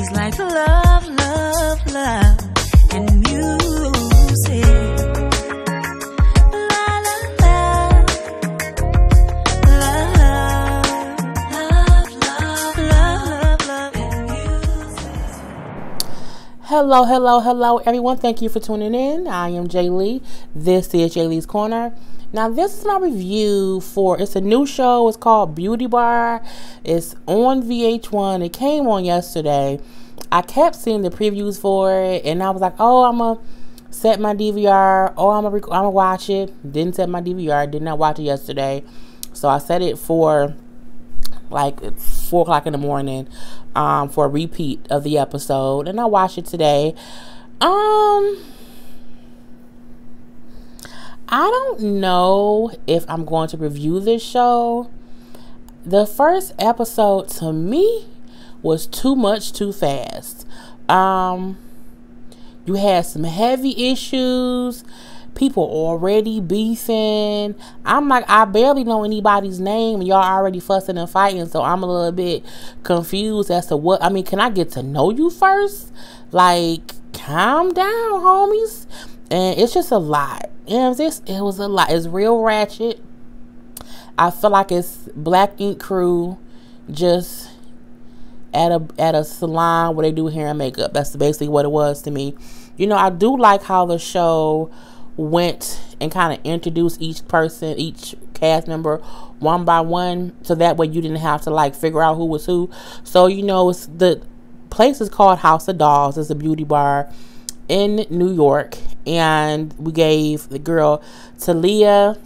She's like love, love, love, and music. La la la, love, love, love, love, and music. Hello, everyone. Thank you for tuning in. I am Jay Lee. This is Jay Lee's Corner. Now, this is my review for, it's a new show. It's called Beauty Bar. It's on VH1. It came on yesterday. I kept seeing the previews for it, and I was like, oh, I'm going to set my DVR. Oh, I'm going to watch it. Didn't set my DVR. Did not watch it yesterday. So I set it for like 4 o'clock in the morning for a repeat of the episode, and I watched it today. I don't know if I'm going to review this show. The first episode to me was too much too fast. You had some heavy issues. People already beefing. I'm like, I barely know anybody's name. Y'all already fussing and fighting. So I'm a little bit confused as to what. I mean, can I get to know you first? Like, calm down, homies. And it's just a lot. You know what I'm saying? It was a lot. It's real ratchet. I feel like it's Black Ink Crew just at a salon where they do hair and makeup. That's basically what it was to me. You know, I do like how the show went and kind of introduced each person, each cast member one by one, so that way you didn't have to like figure out who was who. So, you know, it's the place is called House of Dolls. It's a beauty bar in New York, and we gave the girl Talia,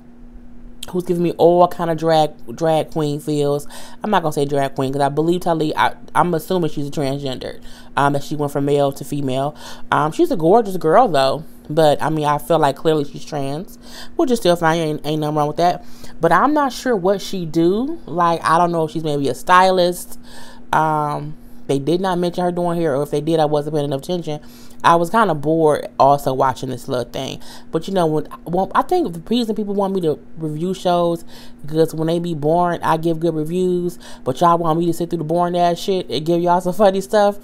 who's giving me all kind of drag queen feels. I'm not gonna say drag queen because I believe Talia, I'm assuming she's a transgender, that she went from male to female. She's a gorgeous girl though, but I mean, I feel like clearly she's trans, which is still fine. Ain't nothing wrong with that. But I'm not sure what she do. Like, I don't know if she's maybe a stylist. They did not mention her doing hair, or if they did, I wasn't paying enough attention. I was kind of bored also watching this little thing. But you know, I think the reason people want me to review shows, because when they be boring, I give good reviews. But y'all want me to sit through the boring ass shit and give y'all some funny stuff.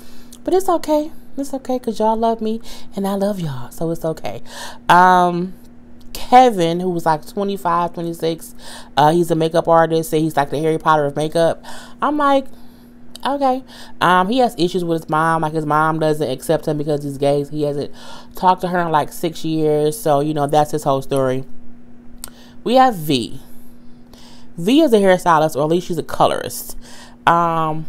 But it's okay. It's okay because y'all love me and I love y'all. So it's okay. Kevin, who was like 25, 26, he's a makeup artist. He's like the Harry Potter of makeup. I'm like, okay. He has issues with his mom. Like, his mom doesn't accept him because he's gay. He hasn't talked to her in like 6 years. So, you know, that's his whole story. We have V. V is a hairstylist, or at least she's a colorist. Because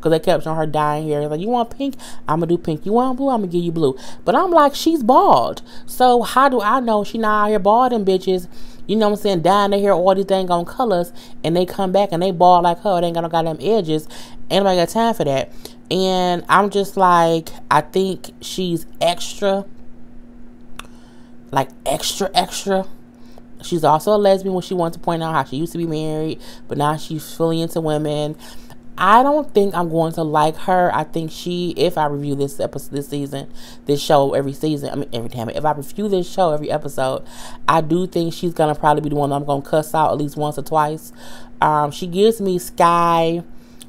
they kept showing her dyeing hair. Like, you want pink? I'm going to do pink. You want blue? I'm going to give you blue. But I'm like, she's bald. So how do I know she not out here balding bitches? You know what I'm saying? Dyeing their hair all these dang on colors, and they come back and they bald like her. They ain't got no goddamn edges. Ain't nobody got time for that. And I'm just like, I think she's extra. Like, extra. She's also a lesbian when she wants to point out how she used to be married, but now she's fully into women. I don't think I'm going to like her. I think if I review this show every season, I mean, every time, if I review this show every episode, I do think she's going to probably be the one that I'm going to cuss out at least once or twice. She gives me Sky,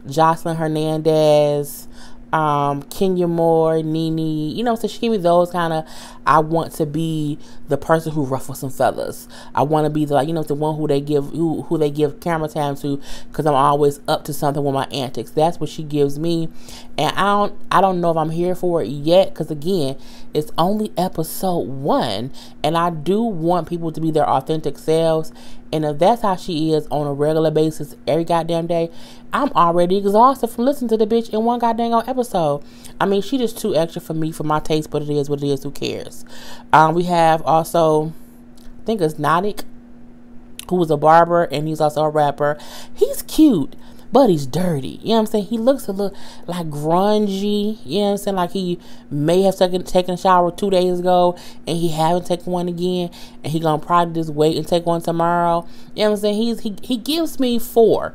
Jocelyn Hernandez, Kenya Moore, Nene, you know, so she gave me those kind of, I want to be the person who ruffles some feathers. I want to be the, like, you know, the one who they give camera time to, because I'm always up to something with my antics. That's what she gives me. And I don't know if I'm here for it yet, because again, it's only episode 1, and I do want people to be their authentic selves. And if that's how she is on a regular basis every goddamn day, I'm already exhausted from listening to the bitch in one goddamn episode. I mean, she just too extra for me, for my taste, but it is what it is. Who cares? We have also, I think it's Nadik, who was a barber, and he's also a rapper. He's cute, but he's dirty. You know what I'm saying? He looks a little like grungy. You know what I'm saying? Like he may have taken a shower 2 days ago and he haven't taken one again, and he gonna probably just wait and take one tomorrow. You know what I'm saying? He gives me 4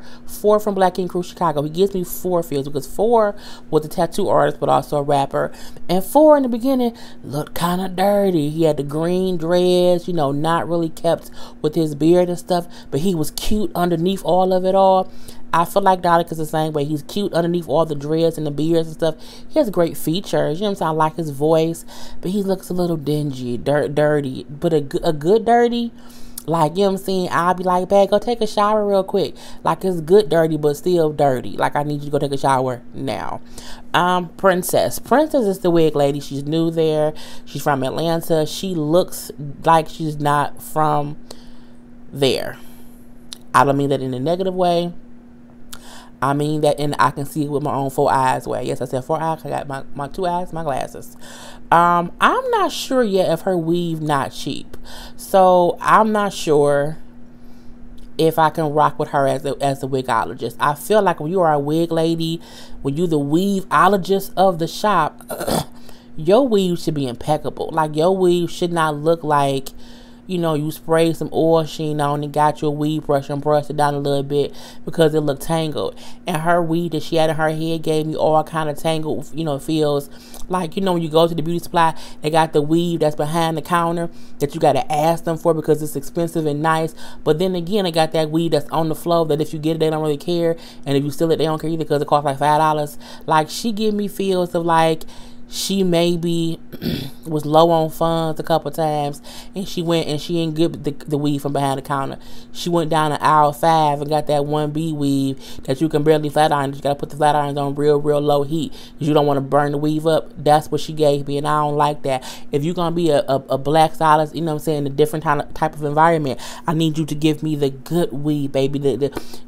from Black Ink Crew Chicago. He gives me 4 feels, because 4 was a tattoo artist but also a rapper, and 4 in the beginning looked kind of dirty. He had the green dreads, you know, not really kept with his beard and stuff, but he was cute underneath all of it all. I feel like Dalek is the same way. He's cute underneath all the dreads and the beards and stuff. He has great features. You know what I'm saying? I like his voice, but he looks a little dingy, dirty, but a good dirty. Like, you know what I'm saying? I'll be like, babe, go take a shower real quick. Like, it's good dirty, but still dirty. Like, I need you to go take a shower now. Princess. Princess is the wig lady. She's new there. She's from Atlanta. She looks like she's not from there. I don't mean that in a negative way. I mean that I can see it with my own 4 eyes way. Yes, I said 4 eyes. I got my 2 eyes, my glasses. I'm not sure yet if her weave not cheap. So I'm not sure if I can rock with her as a wigologist. I feel like when you are a wig lady, when you the weaveologist of the shop, your weave should be impeccable. Like, your weave should not look like, you know, you spray some oil sheen on and got your weave brush and brushed it down a little bit because it looked tangled. And her weave that she had in her head gave me all kind of tangled, you know, feels like, you know, when you go to the beauty supply, they got the weave that's behind the counter that you got to ask them for because it's expensive and nice. But then again, they got that weave that's on the floor that if you get it, they don't really care. And if you steal it, they don't care either because it costs like $5. Like, she give me feels of like, she maybe was low on funds a couple times, and she went and she didn't get the weave from behind the counter. She went down to aisle 5 and got that 1B weave that you can barely flat iron. You got to put the flat irons on real low heat because you don't want to burn the weave up. That's what she gave me, and I don't like that. If you're going to be a black stylist, you know what I'm saying, a different type of environment, I need you to give me the good weave, baby.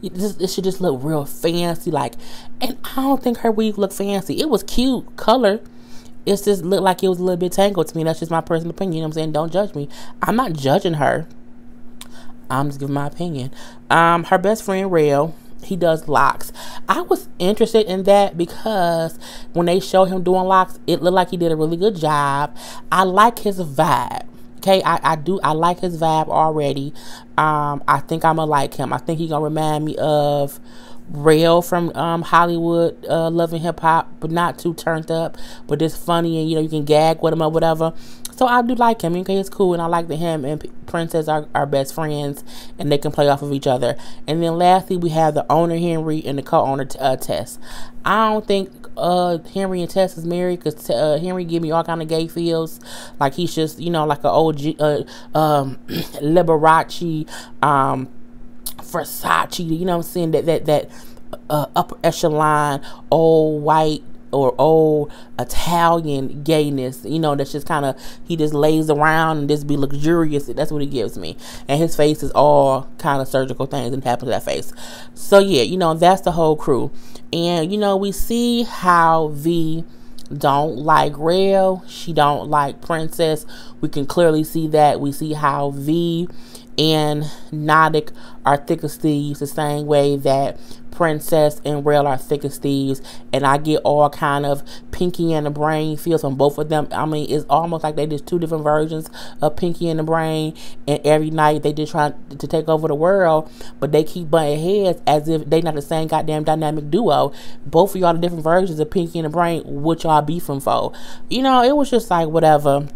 It should just look real fancy, like, and I don't think her weave looked fancy. It was cute color. It just looked like it was a little bit tangled to me. That's just my personal opinion. You know what I'm saying? Don't judge me. I'm not judging her. I'm just giving my opinion. Her best friend, Rail, he does locks. I was interested in that because when they showed him doing locks, it looked like he did a really good job. I like his vibe. Okay, I do. I like his vibe already. I think I'm going to like him. I think he's going to remind me of Rail from Hollywood, Love and Hip Hop, but not too turned up, but just funny, and you know, you can gag with him or whatever. So I do like him. Okay, it's cool, and I like that him and Princess are best friends, and they can play off of each other. And then lastly, we have the owner Henry and the co-owner Tess. I don't think Henry and Tess is married because Henry give me all kind of gay feels, like he's just, you know, like an old Liberace, Versace, you know what I'm saying, that upper echelon old white or old Italian gayness, you know, that's just kind of, he just lays around and just be luxurious. That's what he gives me. And his face is all kind of surgical things and happen to that face. So yeah, you know, that's the whole crew. And you know, we see how V don't like Rail, she don't like Princess. We can clearly see that. We see how V and Nodic are thick as thieves, the same way that Princess and Rail are thick as thieves. And I get all kind of Pinky and the Brain feels from both of them. I mean, it's almost like they just two different versions of Pinky and the Brain, and every night they just try to take over the world, but they keep butting heads as if they not the same goddamn dynamic duo. Both of y'all are different versions of Pinky and the Brain. What y'all beefing for? You know, it was just like whatever.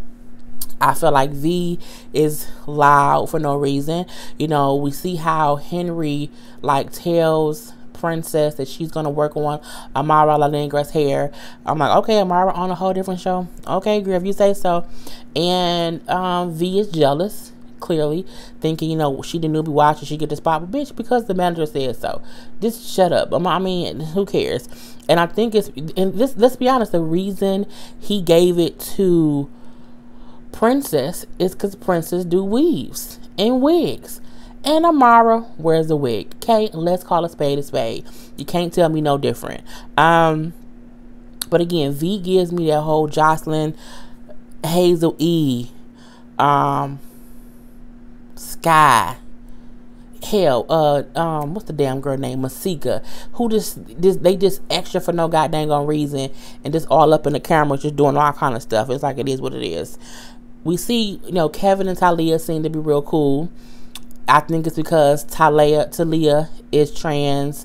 I feel like V is loud for no reason. You know, we see how Henry like tells Princess that she's gonna work on Amara Lalengra's hair. I'm like, okay, Amara on a whole different show. Okay, girl, if you say so. And V is jealous, clearly, thinking, you know, she the newbie watcher, she get the spot, but bitch, because the manager said so. Just shut up. I mean, who cares? And I think it's, and this, let's be honest, the reason he gave it to Princess is because Princess do weaves and wigs, and Amara wears a wig. Okay, let's call a spade a spade. You can't tell me no different. But again, V gives me that whole Jocelyn, Hazel E, Sky, hell, what's the damn girl name, Masika, who they just extra for no goddamn reason, and just all up in the camera, just doing all kind of stuff. It's like, it is what it is. We see, you know, Kevin and Talia seem to be real cool. I think it's because Talia is trans.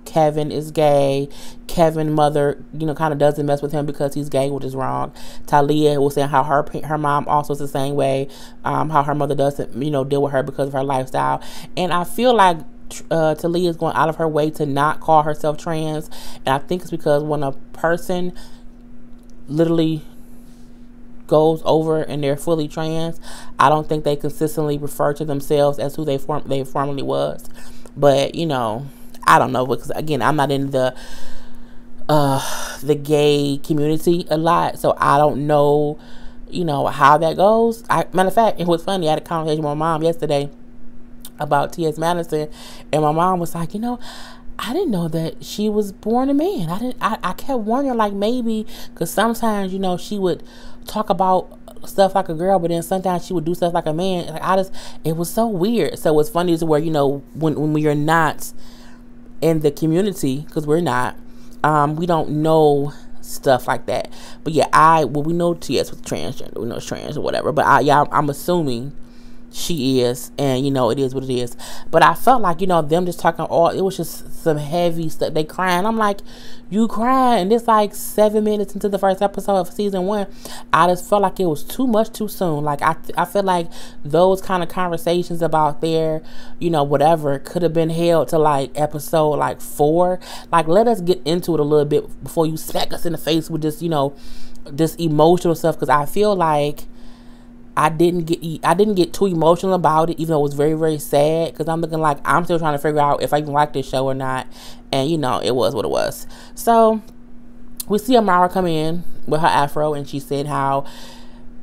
Kevin is gay. Kevin's mother, you know, kind of doesn't mess with him because he's gay, which is wrong. Talia was saying how her mom also is the same way. How her mother doesn't, you know, deal with her because of her lifestyle. And I feel like Talia is going out of her way to not call herself trans, and I think it's because when a person literally goes over and they're fully trans, I don't think they consistently refer to themselves as who they formerly was. But I don't know, because again, I'm not in the gay community a lot, so I don't know how that goes. Matter of fact, it was funny, I had a conversation with my mom yesterday about T.S. Madison, and my mom was like, I didn't know that she was born a man. I kept wondering, like, maybe because sometimes she would talk about stuff like a girl, but then sometimes she would do stuff like a man. Like, it was so weird. So it's funny is where when we are not in the community, because we're not, we don't know stuff like that. But yeah, we know T.S. was transgender, we know it's trans or whatever, but I'm assuming she is, and it is what it is. But I felt like them just talking it was just some heavy stuff. They crying. I'm like, you crying, and it's like 7 minutes into the first episode of season 1. I just felt like it was too much too soon. Like I feel like those kind of conversations about their whatever could have been held to like episode like 4. Like, let us get into it a little bit before you smack us in the face with this this emotional stuff, because I feel like I didn't get too emotional about it, even though it was very, very sad, because I'm looking like I'm still trying to figure out if I even like this show or not. And it was what it was. So we see Amara come in with her afro, and she said how,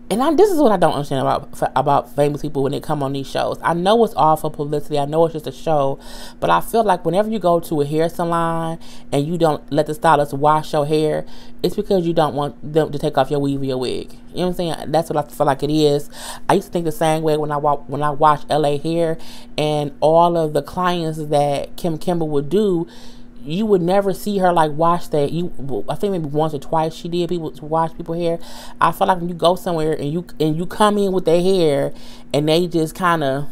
and this is what I don't understand about famous people when they come on these shows. I know it's all for publicity, I know it's just a show, but I feel like whenever you go to a hair salon and you don't let the stylist wash your hair, it's because you don't want them to take off your weave or your wig. You know what I'm saying? That's what I feel like it is. I used to think the same way when I watched LA Hair, and all of the clients that Kim Kimber would do, you would never see her like wash that. I think maybe once or twice she did wash people's hair. I feel like when you go somewhere and you come in with their hair and they just kind of,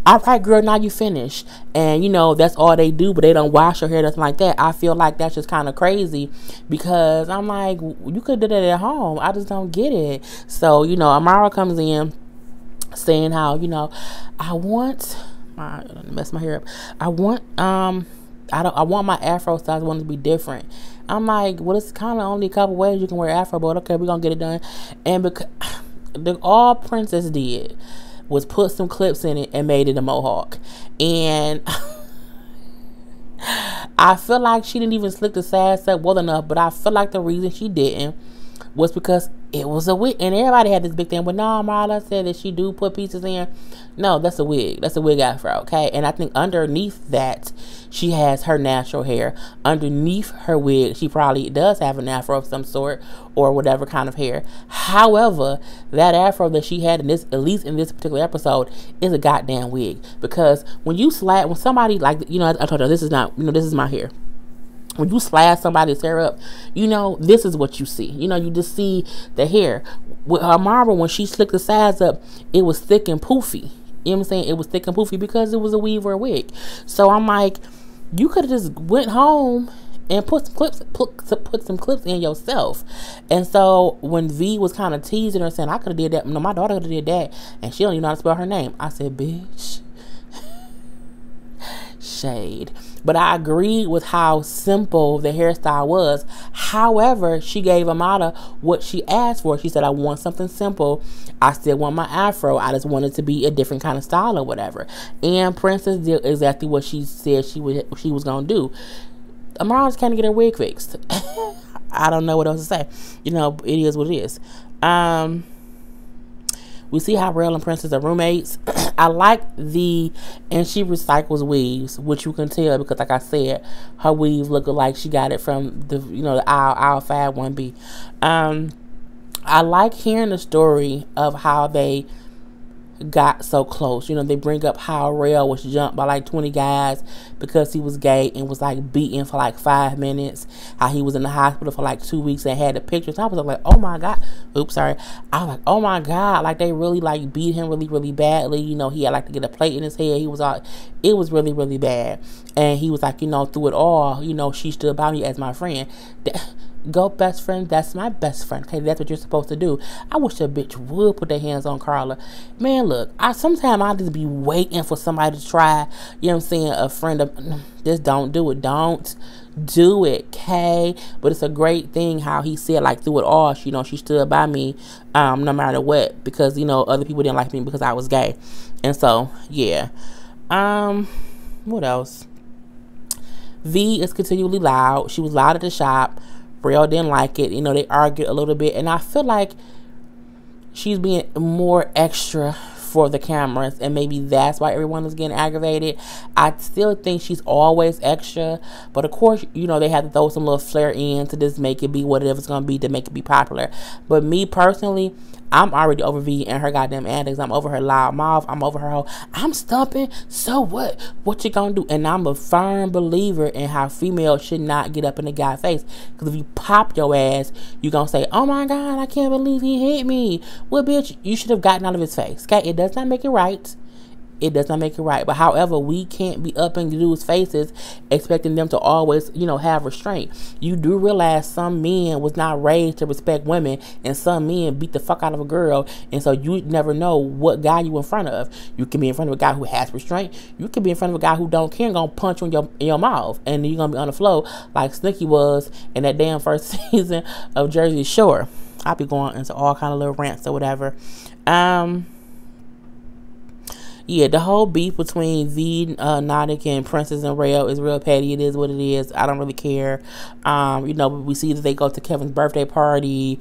all right, girl, now you finish, and that's all they do, but they don't wash your hair, nothing like that. I feel like that's just kind of crazy, because I'm like, you could do that at home. I just don't get it. So Amara comes in saying how I want. I mess my hair up. I want my afro style. I want it to be different. I'm like, well, it's kind of only a couple ways you can wear afro, but okay, we're gonna get it done. And because all Princess did was put some clips in it and made it a mohawk, and I feel like she didn't even slick the sides up well enough. But I feel like the reason she didn't was because it was a wig, and everybody had this big thing. But no, Marla said that she do put pieces in. No, that's a wig. That's a wig afro, okay? And I think underneath that, she has her natural hair. Underneath her wig, she probably does have an afro of some sort, or whatever kind of hair. However, that afro that she had in this, at least in this particular episode, is a goddamn wig. Because when somebody, like, I told her, this is not, this is my hair. When you slash somebody's hair up, this is what you see. You just see the hair. With her marble, when she slicked the sides up, it was thick and poofy. You know what I'm saying? It was thick and poofy because it was a weave or a wig. So I'm like, you could have just went home and put some clips in yourself. And so when V was kind of teasing her, saying, I could have did that. No, my daughter could have did that, and she don't even know how to spell her name. I said, bitch. Shade. But I agreed with how simple the hairstyle was. However, she gave Amada what she asked for. She said, I want something simple. I still want my afro. I just want it to be a different kind of style or whatever. And Princess did exactly what she said she was going to do. Amara just can't get her wig fixed. I don't know what else to say. It is what it is. We see how Rael and Princess are roommates. I like and she recycles weaves, which you can tell because, like I said, her weave looking like she got it from the aisle 5 1B. I like hearing the story of how they got so close. They bring up how Rael was jumped by like 20 guys because he was gay and was like beaten for like 5 minutes. How he was in the hospital for like 2 weeks and had the pictures. I was like, oh my God. Oops, sorry. I was like, oh my God. Like, they really like beat him really, really badly. He had like to get a plate in his head. It was really, really bad. And he was like, through it all, she stood by me as my friend. go best friend, that's my best friend. Okay, that's what you're supposed to do. I wish a bitch would put their hands on Karla. Man, look, sometimes I just be waiting for somebody to try, you know what I'm saying, a friend of, just don't do it. Don't do it, okay? But it's a great thing how he said, like, through it all, she stood by me, no matter what, because, other people didn't like me because I was gay. And so, yeah. What else? V is continually loud. She was loud at the shop. Braille didn't like it. They argued a little bit. And I feel like she's being more extra for the cameras. And maybe that's why everyone is getting aggravated. I still think she's always extra. But of course, they have to throw some little flair in to just make it be whatever it's going to be to make it be popular. But me personally, I'm already over V and her goddamn antics. I'm over her loud mouth. I'm over her whole, I'm stumping. So what? What you gonna do? And I'm a firm believer in how females should not get up in a guy's face. Because if you pop your ass, you gonna say, oh my God, I can't believe he hit me. Well, bitch, you should have gotten out of his face. Okay? It does not make it right. It does not make it right. But however, we can't be up in dudes' faces expecting them to always, have restraint. You do realize some men was not raised to respect women, and some men beat the fuck out of a girl, and so you never know what guy you in front of. You can be in front of a guy who has restraint. You can be in front of a guy who don't care and gonna punch you in your mouth, and you're gonna be on the floor like Snooki was in that damn first season of Jersey Shore. I'll be going into all kind of little rants or whatever. Yeah, the whole beef between V, Nautic, and Princess and Rail is real petty. It is what it is. I don't really care. We see that they go to Kevin's birthday party.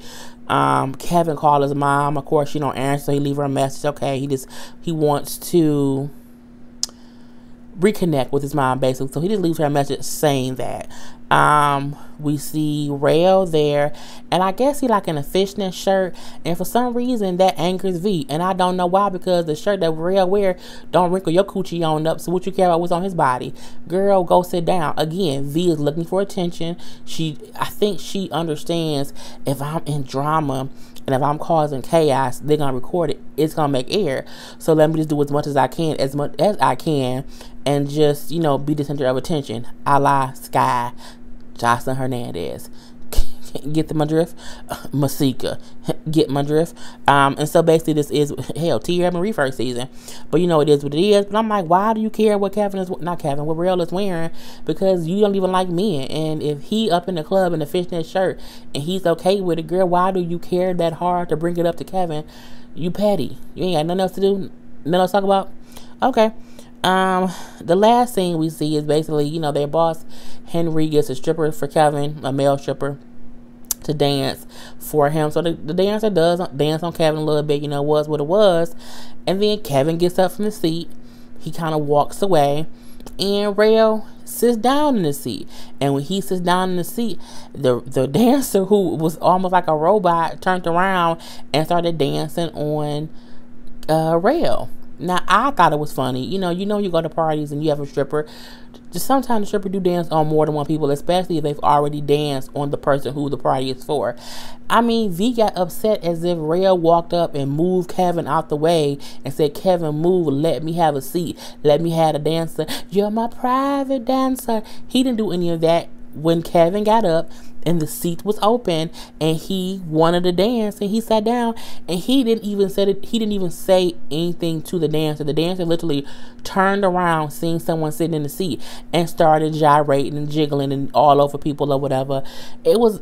Kevin called his mom. Of course, she don't answer, so he leave her a message. Okay, he wants to reconnect with his mom, basically. So he just leaves her a message saying that. We see Rail there, and I guess he like in a fishnet shirt, and for some reason that angers V, and I don't know why, because the shirt that Rail wear don't wrinkle your coochie on up, so what you care about what's on his body? Girl, go sit down. Again, V is looking for attention. I think she understands if I'm in drama and if I'm causing chaos, they're gonna record it. It's gonna make air. So let me just do as much as I can, and just, be the center of attention, a la Sky, Jocelyn Hernandez. Get my drift? Masika. Get my drift? And so basically this is, hell, T.R. Marie first season. But it is what it is. But I'm like, why do you care what what Rail is wearing? Because you don't even like men. And if he up in the club in a fishnet shirt and he's okay with it, girl, why do you care that hard to bring it up to Kevin? You petty. You ain't got nothing else to do? Nothing else to talk about? Okay. The last thing we see is basically, their boss, Henry, gets a stripper for Kevin, a male stripper, to dance for him. So the dancer does dance on Kevin a little bit, was what it was. And then Kevin gets up from the seat. He kind of walks away, and Rail sits down in the seat. And when he sits down in the seat, the dancer, who was almost like a robot, turned around and started dancing on Rail. Now, I thought it was funny. You go to parties and you have a stripper. Just sometimes the stripper do dance on more than one people, especially if they've already danced on the person who the party is for. I mean, V got upset as if Rail walked up and moved Kevin out the way and said, Kevin, move, let me have a seat. Let me have a dancer. You're my private dancer. He didn't do any of that. When Kevin got up and the seat was open and he wanted to dance and he sat down, and he didn't even say anything to the dancer. The dancer literally turned around, seeing someone sitting in the seat, and started gyrating and jiggling and all over people or whatever. It was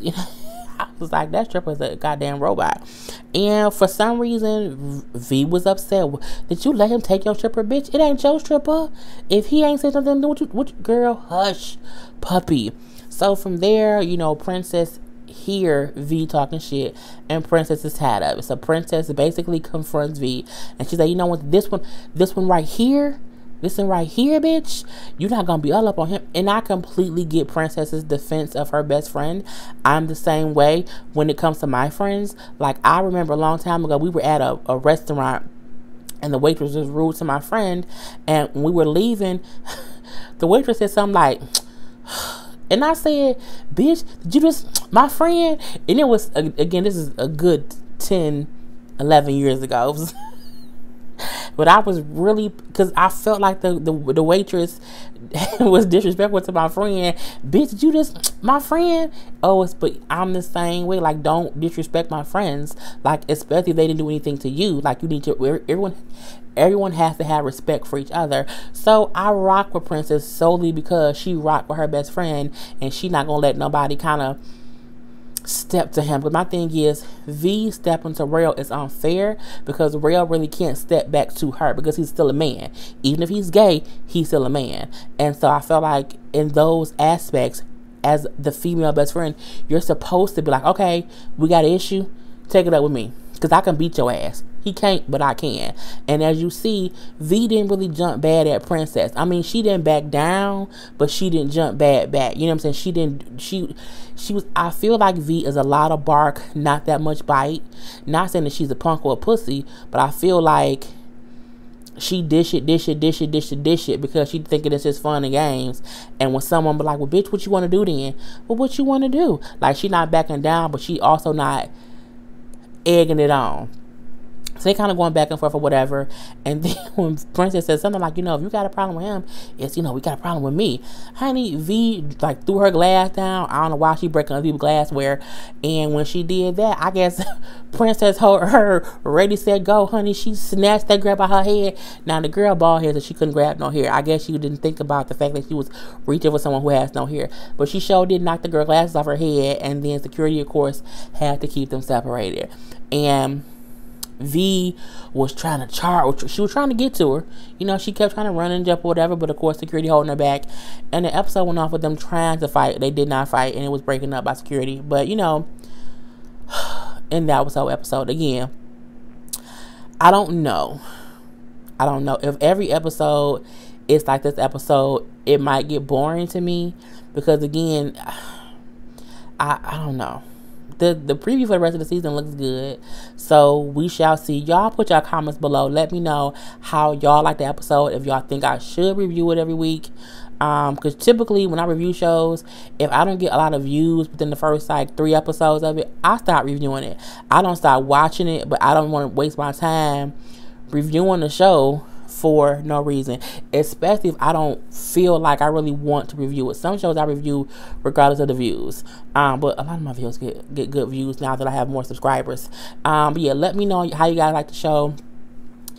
I was like, that stripper is a goddamn robot. And for some reason, V was upset. Did you let him take your stripper, bitch? It ain't your stripper. If he ain't said something, what girl, hush, puppy. So from there, Princess hear V talking shit, and Princess is tired of it. So Princess basically confronts V, and she's like, you know what, this one right here, bitch, you're not gonna be all up on him. And I completely get Princess's defense of her best friend. I'm the same way when it comes to my friends. Like, I remember a long time ago, we were at a restaurant, and the waitress was rude to my friend, and when we were leaving, the waitress said something like, and I said, bitch, did you just, my friend? And it was, again, this is a good 10, 11 years ago. It But I was really, because I felt like the waitress was disrespectful to my friend. Bitch, did you just, my friend? Oh, but I'm the same way. Like, don't disrespect my friends. Like, especially if they didn't do anything to you. Like, you need to, everyone has to have respect for each other. So I rock with Princess solely because she rocked with her best friend, and she not gonna let nobody kind of step to him. But my thing is, V stepping to Rail is unfair because Rail really can't step back to her because he's still a man. Even if he's gay, he's still a man. And so I felt like in those aspects, as the female best friend, you're supposed to be like, okay, we got an issue, take it up with me because I can beat your ass. He can't, but I can. And as you see, V didn't really jump bad at Princess. I mean, she didn't back down, but she didn't jump bad back. You know what I'm saying? She was, I feel like V is a lot of bark, not that much bite. Not saying that she's a punk or a pussy, but I feel like she dish it because she thinking it's just fun and games. And when someone be like, well, bitch, what you want to do then? Well, what you want to do? Like, she not backing down, but she also not egging it on. So they kind of going back and forth or whatever. And then when Princess says something like, you know, if you got a problem with him, it's, you know, we got a problem with me. Honey, V, like, threw her glass down. I don't know why she breaking other people's glassware. And when she did that, I guess Princess her ready, said, go, honey. She snatched that girl by her head. Now, the girl bald head, so she couldn't grab no hair. I guess she didn't think about the fact that she was reaching for someone who has no hair. But she sure did knock the girl glasses off her head. And then security, of course, had to keep them separated. And V was trying to she was trying to get to her. You know, she kept trying to run and jump or whatever, but of course security holding her back. And the episode went off with them trying to fight. They did not fight, and it was breaking up by security. But, you know, and that was our episode. Again, I don't know if every episode is like this episode. It might get boring to me because, again, I don't know. The preview for the rest of the season looks good. So we shall see. Y'all put your comments below. Let me know how y'all like the episode. If y'all think I should review it every week. Because typically when I review shows, if I don't get a lot of views within the first like 3 episodes of it, I stop reviewing it. I don't stop watching it, but I don't want to waste my time reviewing the show for no reason, especially if I don't feel like I really want to review it. Some shows I review regardless of the views, but a lot of my videos get good views now that I have more subscribers. But yeah, let me know how you guys like the show,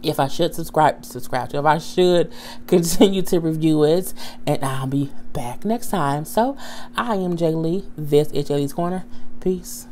if I should subscribe to, if I should continue to review it, and I'll be back next time. So I am Jay Lee. This is Jay Lee's Corner. Peace.